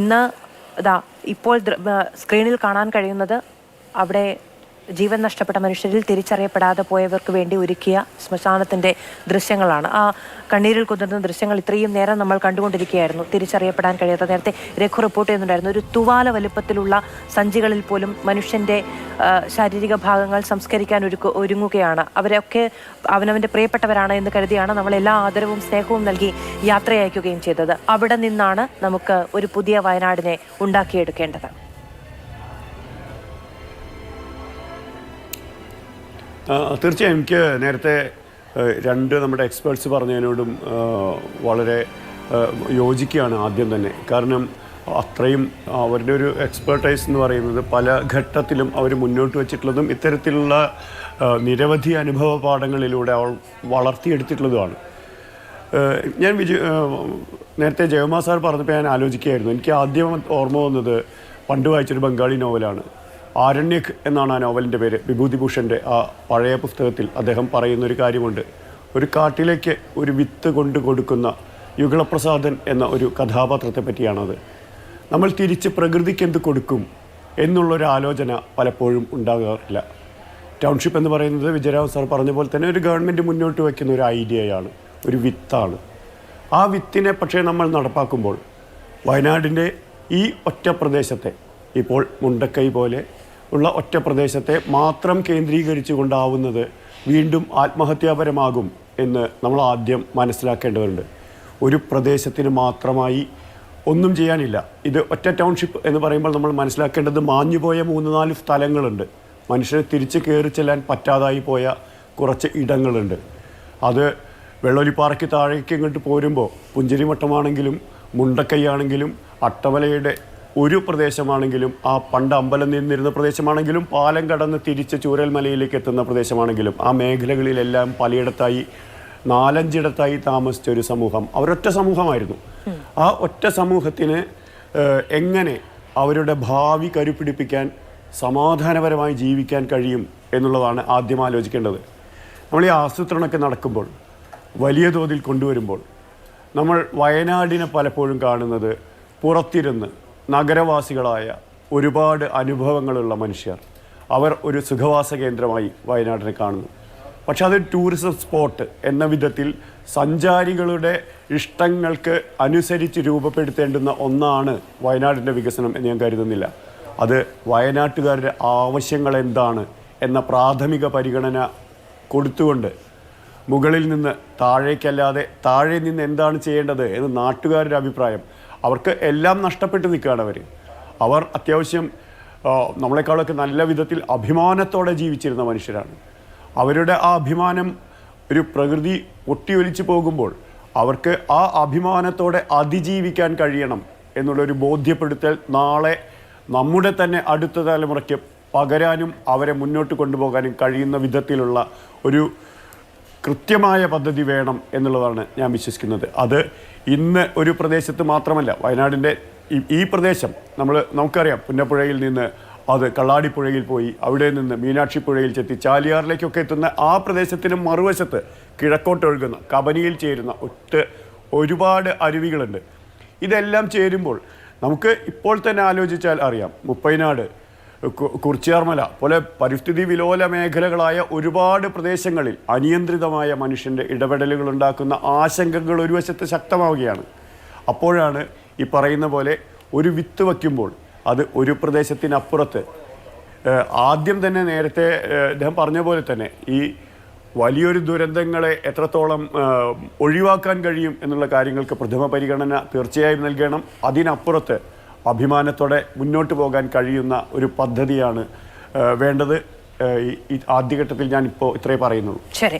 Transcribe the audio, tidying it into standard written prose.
ഇന്ന് ഇപ്പോൾ സ്ക്രീനിൽ കാണാൻ കഴിയുന്നത് അവിടെ ജീവൻ നഷ്ടപ്പെട്ട മനുഷ്യരിൽ തിരിച്ചറിയപ്പെടാതെ പോയവർക്ക് വേണ്ടി ഒരുക്കിയ ശ്മശാനത്തിൻ്റെ ദൃശ്യങ്ങളാണ്. ആ കണ്ണീരിൽ കുതിർന്ന ദൃശ്യങ്ങൾ ഇത്രയും നേരം നമ്മൾ കണ്ടുകൊണ്ടിരിക്കുകയായിരുന്നു. തിരിച്ചറിയപ്പെടാൻ കഴിയാത്ത, നേരത്തെ രഘു റിപ്പോർട്ട് ചെയ്യുന്നുണ്ടായിരുന്നു, ഒരു തുവാല വലുപ്പത്തിലുള്ള സഞ്ചികളിൽ പോലും മനുഷ്യൻ്റെ ശാരീരിക ഭാഗങ്ങൾ സംസ്കരിക്കാൻ ഒരുങ്ങുകയാണ്. അവരൊക്കെ അവനവൻ്റെ പ്രിയപ്പെട്ടവരാണ് എന്ന് കരുതിയാണ് നമ്മൾ എല്ലാ ആദരവും സ്നേഹവും നൽകി യാത്രയയക്കുകയും ചെയ്തത്. അവിടെ നിന്നാണ് നമുക്ക് ഒരു പുതിയ വയനാടിനെ ഉണ്ടാക്കിയെടുക്കേണ്ടത്. തീർച്ചയായും എനിക്ക് നേരത്തെ രണ്ട് നമ്മുടെ എക്സ്പേർട്സ് പറഞ്ഞതിനോടും വളരെ യോജിക്കുകയാണ് ആദ്യം തന്നെ. കാരണം അത്രയും അവരുടെ ഒരു എക്സ്പേർട്ടൈസ് എന്ന് പറയുന്നത് പല ഘട്ടത്തിലും അവർ മുന്നോട്ട് വച്ചിട്ടുള്ളതും ഇത്തരത്തിലുള്ള നിരവധി അനുഭവ പാഠങ്ങളിലൂടെ അവൾ വളർത്തിയെടുത്തിട്ടുള്ളതുമാണ്. ഞാൻ നേരത്തെ ജയകുമാർ സാർ പറഞ്ഞപ്പോൾ ഞാൻ ആലോചിക്കുകയായിരുന്നു. എനിക്ക് ആദ്യം ഓർമ്മ വന്നത് പണ്ട് വായിച്ചൊരു ബംഗാളി നോവലാണ്. ആരണ്യക് എന്നാണ് ആ നോവലിൻ്റെ പേര്. വിഭൂതിഭൂഷൻ്റെ ആ പഴയ പുസ്തകത്തിൽ അദ്ദേഹം പറയുന്നൊരു കാര്യമുണ്ട്. ഒരു കാട്ടിലേക്ക് ഒരു വിത്ത് കൊണ്ട് കൊടുക്കുന്ന യുഗളപ്രസാദൻ എന്ന ഒരു കഥാപാത്രത്തെ പറ്റിയാണത്. നമ്മൾ തിരിച്ച് പ്രകൃതിക്ക് എന്ത് കൊടുക്കും എന്നുള്ളൊരു ആലോചന പലപ്പോഴും ഉണ്ടാകാറില്ല. ടൗൺഷിപ്പ് എന്ന് പറയുന്നത് വിജയരാവ് സാർ പറഞ്ഞ പോലെ തന്നെ ഒരു ഗവൺമെൻറ് മുന്നോട്ട് വയ്ക്കുന്ന ഒരു ഐഡിയയാണ്, ഒരു വിത്താണ്. ആ വിത്തിനെ പക്ഷേ നമ്മൾ നടപ്പാക്കുമ്പോൾ വയനാടിൻ്റെ ഈ ഒറ്റ പ്രദേശത്തെ, ഇപ്പോൾ മുണ്ടക്കൈ പോലെ ഉള്ള ഒറ്റ പ്രദേശത്തെ മാത്രം കേന്ദ്രീകരിച്ചു കൊണ്ടാവുന്നത് വീണ്ടും ആത്മഹത്യാപരമാകും എന്ന് നമ്മൾ ആദ്യം മനസ്സിലാക്കേണ്ടതുണ്ട്. ഒരു പ്രദേശത്തിന് മാത്രമായി ഒന്നും ചെയ്യാനില്ല. ഇത് ഒറ്റ ടൗൺഷിപ്പ് എന്ന് പറയുമ്പോൾ നമ്മൾ മനസ്സിലാക്കേണ്ടത് മാഞ്ഞുപോയ 3-4 സ്ഥലങ്ങളുണ്ട്. മനുഷ്യരെ തിരിച്ച് കയറി ചെല്ലാൻ പറ്റാതായി പോയ കുറച്ച് ഇടങ്ങളുണ്ട്. അത് വെള്ളൊലിപ്പാറയ്ക്ക് താഴേക്ക് ഇങ്ങോട്ട് പോരുമ്പോൾ പുഞ്ചിരിമട്ടമാണെങ്കിലും മുണ്ടക്കൈയാണെങ്കിലും അട്ടമലയുടെ ഒരു പ്രദേശമാണെങ്കിലും ആ പണ്ട് അമ്പലം നിന്നിരുന്ന പ്രദേശമാണെങ്കിലും പാലം കടന്ന് തിരിച്ച് ചൂരൽമലയിലേക്ക് എത്തുന്ന പ്രദേശമാണെങ്കിലും ആ മേഖലകളിലെല്ലാം പലയിടത്തായി 4-5 ഇടത്തായി താമസിച്ച ഒരു സമൂഹം, അവരൊറ്റ സമൂഹമായിരുന്നു. ആ ഒറ്റ സമൂഹത്തിന് എങ്ങനെ അവരുടെ ഭാവി കരുപിടിപ്പിക്കാൻ സമാധാനപരമായി ജീവിക്കാൻ കഴിയും എന്നുള്ളതാണ് ആദ്യം ആലോചിക്കേണ്ടത്. നമ്മൾ ഈ ആസൂത്രണമൊക്കെ നടക്കുമ്പോൾ, വലിയ തോതിൽ കൊണ്ടുവരുമ്പോൾ നമ്മൾ വയനാടിനെ പലപ്പോഴും കാണുന്നത് പുറത്തിരുന്ന് നഗരവാസികളായ ഒരുപാട് അനുഭവങ്ങളുള്ള മനുഷ്യർ, അവർ ഒരു സുഖവാസ കേന്ദ്രമായി വയനാടിനെ കാണുന്നു. പക്ഷെ അതൊരു ടൂറിസം സ്പോട്ട് എന്ന വിധത്തിൽ സഞ്ചാരികളുടെ ഇഷ്ടങ്ങൾക്ക് അനുസരിച്ച് രൂപപ്പെടുത്തേണ്ടുന്ന ഒന്നാണ് വയനാടിൻ്റെ വികസനം എന്ന് ഞാൻ കരുതുന്നില്ല. അത് വയനാട്ടുകാരുടെ ആവശ്യങ്ങൾ എന്താണ് എന്ന പ്രാഥമിക പരിഗണന കൊടുത്തുകൊണ്ട് മുകളിൽ നിന്ന് താഴേക്കല്ലാതെ താഴെ നിന്ന് എന്താണ് ചെയ്യേണ്ടത് എന്ന് നാട്ടുകാരുടെ അഭിപ്രായം. അവർക്ക് എല്ലാം നഷ്ടപ്പെട്ട് നിൽക്കുകയാണ്. അവർ അത്യാവശ്യം നമ്മളെക്കാളൊക്കെ നല്ല വിധത്തിൽ അഭിമാനത്തോടെ ജീവിച്ചിരുന്ന മനുഷ്യരാണ്. അവരുടെ ആ അഭിമാനം ഒരു പ്രകൃതി ഒട്ടിയൊലിച്ചു പോകുമ്പോൾ അവർക്ക് ആ അഭിമാനത്തോടെ അതിജീവിക്കാൻ കഴിയണം എന്നുള്ളൊരു ബോധ്യപ്പെടുത്തൽ നാളെ നമ്മുടെ തന്നെ അടുത്ത തലമുറയ്ക്ക് പകരാനും അവരെ മുന്നോട്ട് കൊണ്ടുപോകാനും കഴിയുന്ന വിധത്തിലുള്ള ഒരു കൃത്യമായ പദ്ധതി വേണം എന്നുള്ളതാണ് ഞാൻ വിശ്വസിക്കുന്നത്. അത് ഇന്ന് ഒരു പ്രദേശത്ത് മാത്രമല്ല, വയനാടിൻ്റെ ഈ പ്രദേശം നമുക്കറിയാം. പുന്നപ്പുഴയിൽ നിന്ന് അത് കള്ളാടിപ്പുഴയിൽ പോയി, അവിടെ നിന്ന് മീനാക്ഷി പുഴയിൽ ചെത്തി ചാലിയാറിലേക്കൊക്കെ എത്തുന്ന ആ പ്രദേശത്തിന് മറുവശത്ത് കിഴക്കോട്ട് ഒഴുകുന്ന കബനിയിൽ ചേരുന്ന ഒരുപാട് അരുവികളുണ്ട്. ഇതെല്ലാം ചേരുമ്പോൾ നമുക്ക് ഇപ്പോൾ തന്നെ ആലോചിച്ചാൽ അറിയാം, മുപ്പൈനാട്, കുറിച്യാർമല പോലെ പരിസ്ഥിതി വിലോല മേഖലകളായ ഒരുപാട് പ്രദേശങ്ങളിൽ അനിയന്ത്രിതമായ മനുഷ്യൻ്റെ ഇടപെടലുകൾ ഉണ്ടാക്കുന്ന ആശങ്കകൾ ഒരു വശത്ത് ശക്തമാവുകയാണ്. അപ്പോഴാണ് ഈ പറയുന്ന പോലെ ഒരു വിത്ത് വയ്ക്കുമ്പോൾ അത് ഒരു പ്രദേശത്തിനപ്പുറത്ത് ആദ്യം തന്നെ നേരത്തെ അദ്ദേഹം പറഞ്ഞ പോലെ തന്നെ ഈ വലിയൊരു ദുരന്തങ്ങളെ എത്രത്തോളം ഒഴിവാക്കാൻ കഴിയും എന്നുള്ള കാര്യങ്ങൾക്ക് പ്രഥമ പരിഗണന തീർച്ചയായും നൽകണം. അതിനപ്പുറത്ത് അഭിമാനത്തോടെ മുന്നോട്ട് പോകാൻ കഴിയുന്ന ഒരു പദ്ധതിയാണ് വേണ്ടത്. ഈ ആദ്യഘട്ടത്തിൽ ഞാനിപ്പോൾ ഇത്രേ പറയുന്നുള്ളൂ. ശരി.